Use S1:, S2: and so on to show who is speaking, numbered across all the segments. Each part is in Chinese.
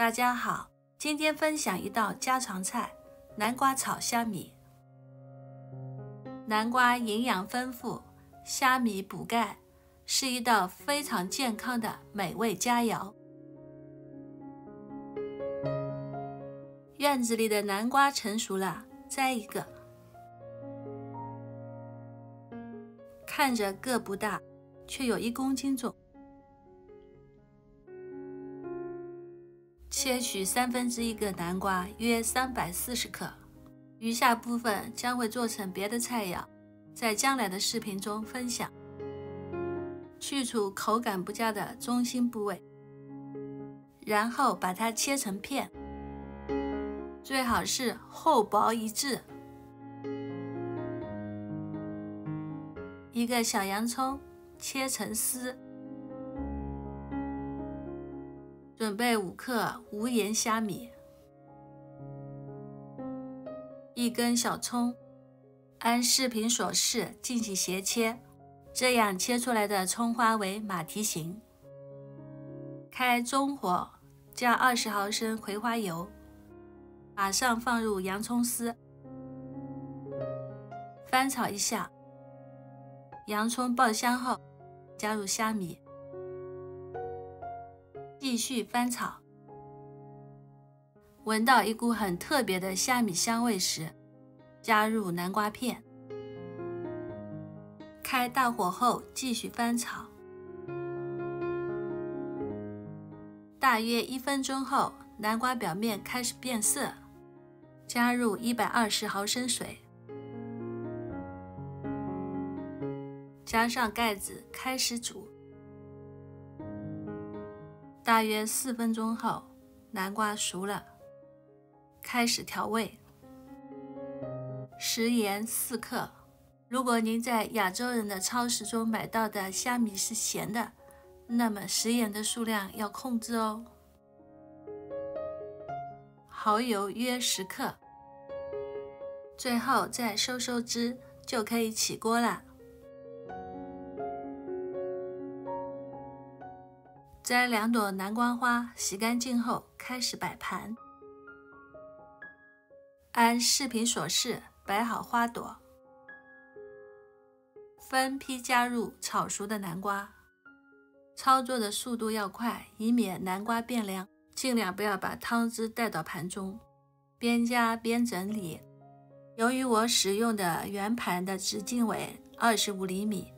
S1: 大家好，今天分享一道家常菜——南瓜炒虾米。南瓜营养丰富，虾米补钙，是一道非常健康的美味佳肴。院子里的南瓜成熟了，摘一个。看着个不大，却有1公斤重。切取1/3个南瓜，约340克，余下部分将会做成别的菜肴，在将来的视频中分享。去除口感不佳的中心部位，然后把它切成片，最好是厚薄一致。1个小洋葱切成丝，准备5克无盐虾米，1根小葱，按视频所示进行斜切，这样切出来的葱花为马蹄形。开中火，加20毫升葵花油，马上放入洋葱丝，翻炒一下。洋葱爆香后，加入虾米，继续翻炒。闻到一股很特别的虾米香味时，加入南瓜片。开大火后继续翻炒。大约1分钟后，南瓜表面开始变色，加入120毫升水，加上盖子开始煮。大约4分钟后，南瓜熟了，开始调味。食盐4克。如果您在亚洲人的超市中买到的虾米是咸的，那么食盐的数量要控制哦。蚝油约10克。最后再收汁，就可以起锅了。摘2朵南瓜花，洗干净后开始摆盘。按视频所示摆好花朵，分批加入炒熟的南瓜。操作的速度要快，以免南瓜变凉，尽量不要把汤汁带到盘中，边加边整理。由于我使用的圆盘的直径为25厘米，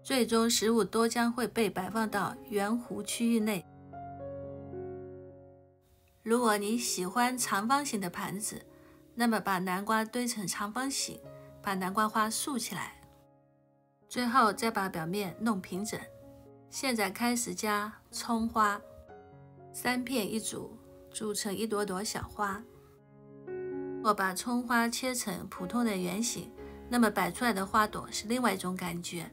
S1: 最终食物都将会被摆放到圆弧区域内。如果你喜欢长方形的盘子，那么把南瓜堆成长方形，把南瓜花竖起来，最后再把表面弄平整。现在开始加葱花，3片一组，组成一朵朵小花。或把葱花切成普通的圆形，那么摆出来的花朵是另外一种感觉。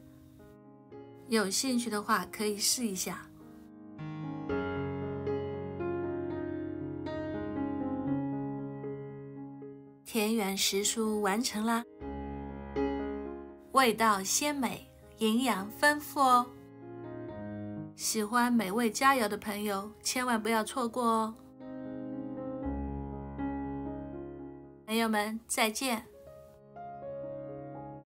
S1: 有兴趣的话可以试一下。田园食蔬完成啦，味道鲜美，营养丰富哦。喜欢美味佳肴的朋友千万不要错过哦。朋友们，再见。